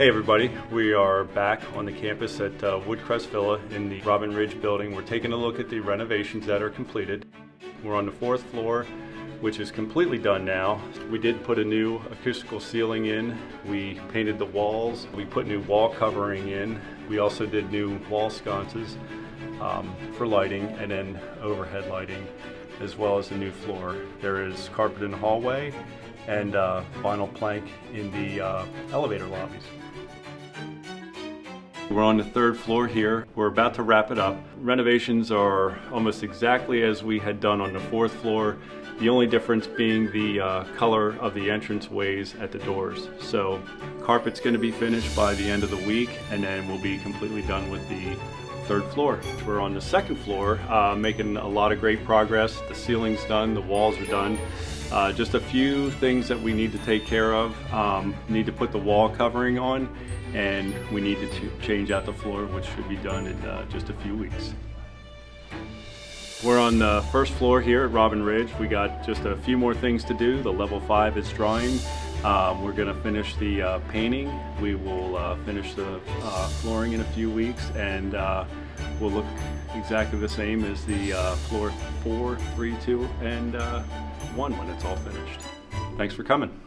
Hey everybody, we are back on the campus at Woodcrest Villa in the Robin Ridge building. We're taking a look at the renovations that are completed. We're on the 4th floor, which is completely done now. We did put a new acoustical ceiling in. We painted the walls. We put new wall covering in. We also did new wall sconces for lighting and then overhead lighting, as well as a new floor. There is carpet in the hallway and vinyl plank in the elevator lobbies. We're on the 3rd floor here. We're about to wrap it up. Renovations are almost exactly as we had done on the 4th floor. The only difference being the color of the entranceways at the doors. So carpet's going to be finished by the end of the week, and then we'll be completely done with the 3rd floor. We're on the 2nd floor, making a lot of great progress. The ceiling's done, the walls are done. Just a few things that we need to take care of. Need to put the wall covering on, and we need to change out the floor, which should be done in just a few weeks. We're on the 1st floor here at Robin Ridge. We got just a few more things to do. The level 5 is drying. We're going to finish the painting. We will finish the flooring in a few weeks, and will look exactly the same as the floor 4, 3, 2, and 1 when it's all finished. Thanks for coming.